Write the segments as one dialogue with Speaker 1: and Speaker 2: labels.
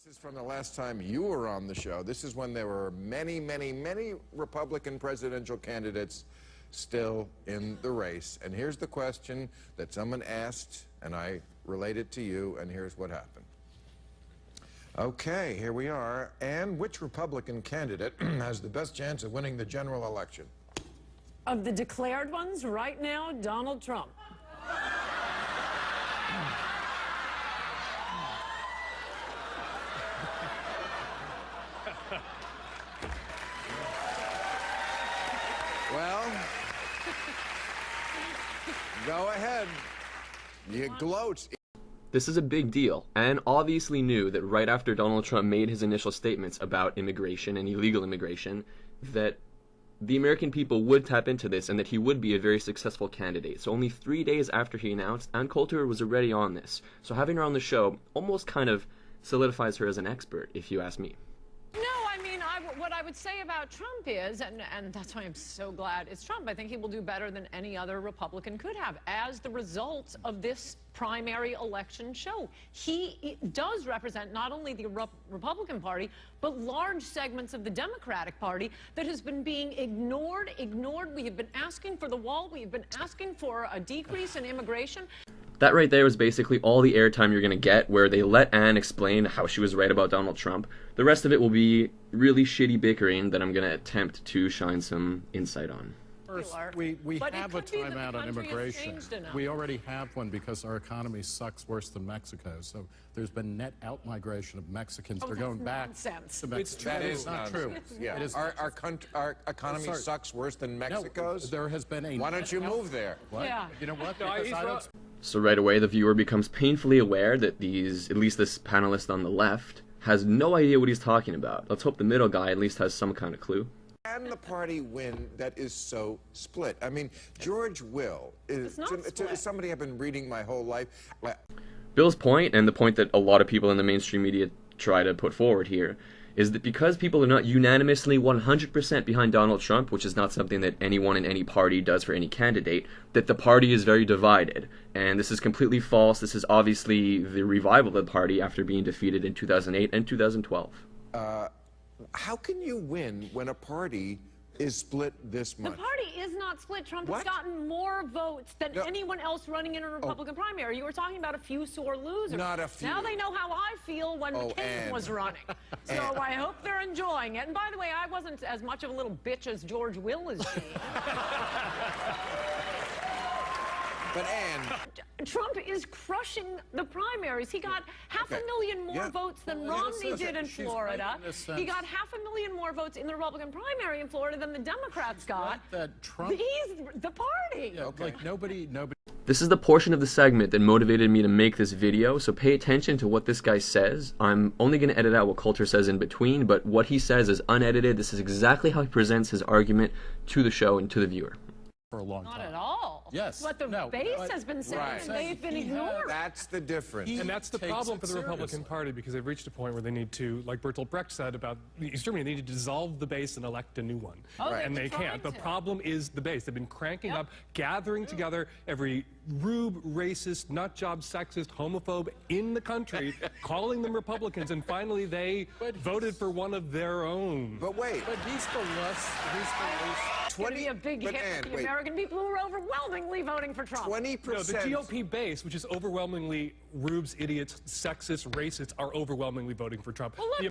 Speaker 1: This is from the last time you were on the show. This is when there were many, many, many Republican presidential candidates still in the race. And here's the question that someone asked, and I relate it to you, and here's what happened. Okay, here we are. And which Republican candidate has the best chance of winning the general election?
Speaker 2: Of the declared ones right now, Donald Trump.
Speaker 1: Well, go ahead. You gloat.
Speaker 3: This is a big deal, and obviously knew that right after Donald Trump made his initial statements about immigration and illegal immigration, that the American people would tap into this and that he would be a very successful candidate. So only 3 days after he announced, and Coulter was already on this. So having her on the show almost kind of solidifies her as an expert, if you ask me.
Speaker 2: What I would say about Trump is, and that's why I'm so glad it's Trump, I think he will do better than any other Republican could have as the results of this primary election show. He does represent not only the Republican Party, but large segments of the Democratic Party that has been being ignored. We have been asking for the wall. We have been asking for a decrease in immigration.
Speaker 3: That right there was basically all the airtime you're going to get, where they let Anne explain how she was right about Donald Trump. The rest of it will be really shitty bickering that I'm going to attempt to shine some insight on.
Speaker 4: First, we have a timeout on immigration. We already have one because our economy sucks worse than Mexico. So there's been net out-migration of Mexicans. They're going back to Mexico.
Speaker 1: That is not true. Yeah. Our economy sucks worse than Mexico's?
Speaker 4: No, there has been a...
Speaker 1: Why don't you move there?
Speaker 4: What?
Speaker 2: Yeah.
Speaker 4: You know what? Because
Speaker 3: So right away, the viewer becomes painfully aware that at least this panelist on the left, has no idea what he's talking about. Let's hope the middle guy at least has some kind of clue.
Speaker 1: Can the party win that is so split? I mean, George Will is somebody I've been reading my whole life.
Speaker 3: Bill's point, and the point that a lot of people in the mainstream media try to put forward here, is that because people are not unanimously 100% behind Donald Trump, which is not something that anyone in any party does for any candidate, that the party is very divided. And this is completely false. This is obviously the revival of the party after being defeated in 2008 and 2012.
Speaker 1: How can you win when a party is split this much?
Speaker 2: The party is not split. Trump has gotten more votes than anyone else running in a Republican primary. You were talking about a few sore losers.
Speaker 1: Not a few.
Speaker 2: Now they know how I feel when McCain was running. So I hope they're enjoying it. And by the way, I wasn't as much of a little bitch as George Will is being.
Speaker 1: But Anne...
Speaker 2: Trump is crushing the primaries. He got 500,000 more votes than Romney did in Florida. He got 500,000 more votes in the Republican primary in Florida than the Democrats got. He's the party.
Speaker 4: Yeah, like nobody...
Speaker 3: This is the portion of the segment that motivated me to make this video, so pay attention to what this guy says. I'm only going to edit out what Coulter says in between, but what he says is unedited. This is exactly how he presents his argument to the show and to the viewer.
Speaker 4: For a long time.
Speaker 2: Not at all.
Speaker 4: Yes.
Speaker 2: What the base has been saying, they've been ignored.
Speaker 1: That's the difference.
Speaker 5: And that's the problem for the Republican Party, because they've reached a point where they need to, like Bertolt Brecht said about East Germany, they need to dissolve the base and elect a new one. And they can't. The problem is the base. They've been cranking up, gathering together every rube, racist, nut job, sexist, homophobe in the country, calling them Republicans, and finally they voted for one of their own.
Speaker 1: But wait.
Speaker 4: But he's the least...
Speaker 2: It's going to be a big hit for the American people who are overwhelmingly voting for Trump.
Speaker 1: 20%.
Speaker 5: No, the GOP base, which is overwhelmingly rubes, idiots, sexists, racists, are overwhelmingly voting for Trump.
Speaker 2: Well,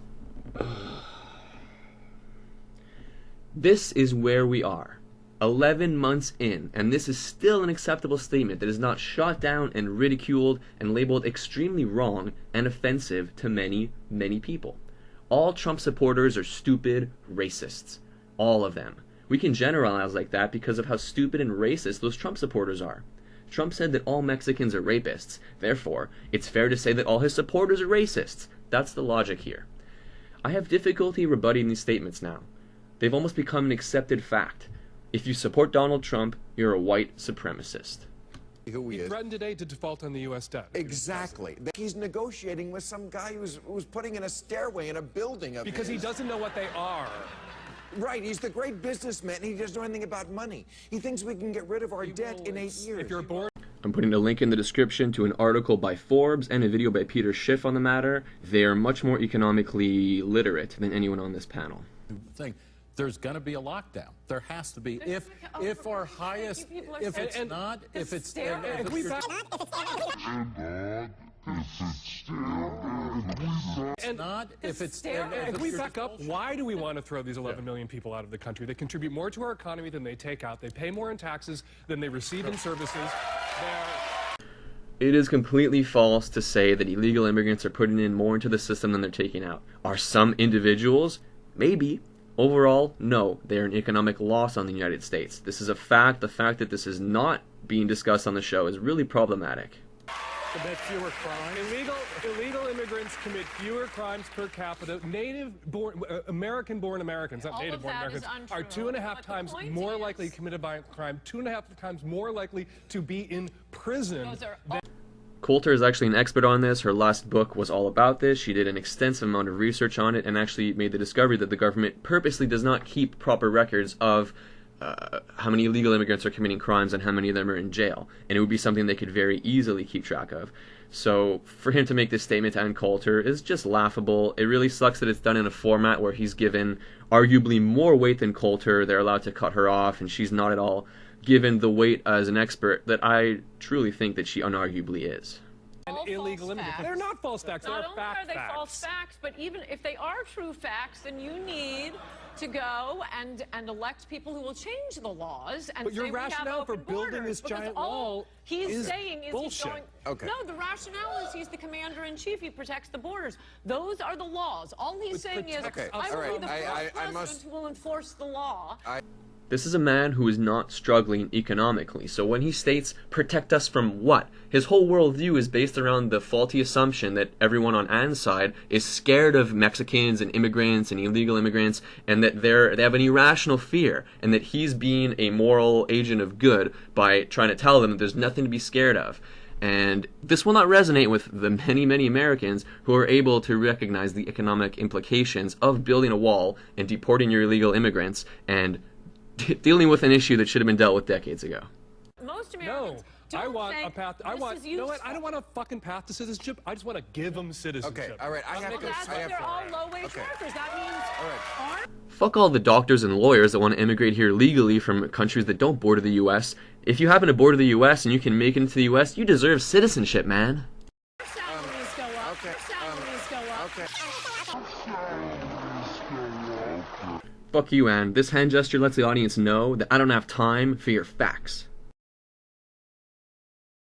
Speaker 3: This is where we are. 11 months in, and this is still an acceptable statement that is not shot down and ridiculed and labeled extremely wrong and offensive to many, many people. All Trump supporters are stupid racists. All of them. We can generalize like that because of how stupid and racist those Trump supporters are. Trump said that all Mexicans are rapists. Therefore, it's fair to say that all his supporters are racists. That's the logic here. I have difficulty rebutting these statements now. They've almost become an accepted fact. If you support Donald Trump, you're a white supremacist.
Speaker 1: Who he is.
Speaker 5: Threatened today to default on the U.S. debt.
Speaker 1: Exactly. He's negotiating with some guy who's putting in a stairway in a building of
Speaker 5: Because he doesn't know what they are.
Speaker 1: Right, he's the great businessman. He doesn't know anything about money. He thinks we can get rid of our debt in 8 years.
Speaker 5: If you're bored...
Speaker 3: I'm putting a link in the description to an article by Forbes and a video by Peter Schiff on the matter. They are much more economically literate than anyone on this panel.
Speaker 4: There's going to be a lockdown. There has to be. If our highest, if it's not, if it's
Speaker 5: if we back up, why do we want to throw these 11 million people out of the country? They contribute more to our economy than they take out. They pay more in taxes than they receive in services.
Speaker 3: It is completely false to say that illegal immigrants are putting in more into the system than they're taking out. Are some individuals? Maybe. Overall, no. They are an economic loss on the United States. This is a fact. The fact that this is not being discussed on the show is really problematic.
Speaker 5: Commit fewer crimes. Illegal immigrants commit fewer crimes per capita. American-born Americans, not native-born Americans, are 2.5 times more likely to commit a violent crime, 2.5 times more likely to be in prison.
Speaker 3: Coulter is actually an expert on this. Her last book was all about this. She did an extensive amount of research on it and actually made the discovery that the government purposely does not keep proper records of how many illegal immigrants are committing crimes and how many of them are in jail. And it would be something they could very easily keep track of. So for him to make this statement to Ann Coulter is just laughable. It really sucks that it's done in a format where he's given arguably more weight than Coulter. They're allowed to cut her off, and she's not at all given the weight as an expert that I truly think that she unarguably is.
Speaker 5: Illegal immigrants. They're not false facts. They're fact facts.
Speaker 2: Not only are they false facts, but even if they are true facts, then you need to go and elect people who will change the laws and
Speaker 5: but your rationale for building this giant wall
Speaker 2: he's saying is
Speaker 5: bullshit.
Speaker 2: He's going,
Speaker 1: okay.
Speaker 2: No, the rationale is he's the commander-in-chief. He protects the borders. Those are the laws. All he's saying is, I will be the first president who will enforce the law.
Speaker 3: This is a man who is not struggling economically. So when he states, protect us from what? His whole worldview is based around the faulty assumption that everyone on Ann's side is scared of Mexicans and immigrants and illegal immigrants, and that they have an irrational fear, and that he's being a moral agent of good by trying to tell them that there's nothing to be scared of. And this will not resonate with the many, many Americans who are able to recognize the economic implications of building a wall and deporting your illegal immigrants and dealing with an issue that should have been dealt with decades ago.
Speaker 2: Most Americans
Speaker 5: I want a path. I don't want a fucking path to citizenship. I just want to give them citizenship.
Speaker 1: Okay, all right.
Speaker 2: They're all low-wage workers. That means
Speaker 3: Fuck all the doctors and lawyers that want to immigrate here legally from countries that don't border the U.S. If you happen to border the U.S. and you can make it into the U.S., you deserve citizenship, man.
Speaker 2: Salaries go up. Salaries go up.
Speaker 3: Fuck you, Ann. This hand gesture lets the audience know that I don't have time for your facts.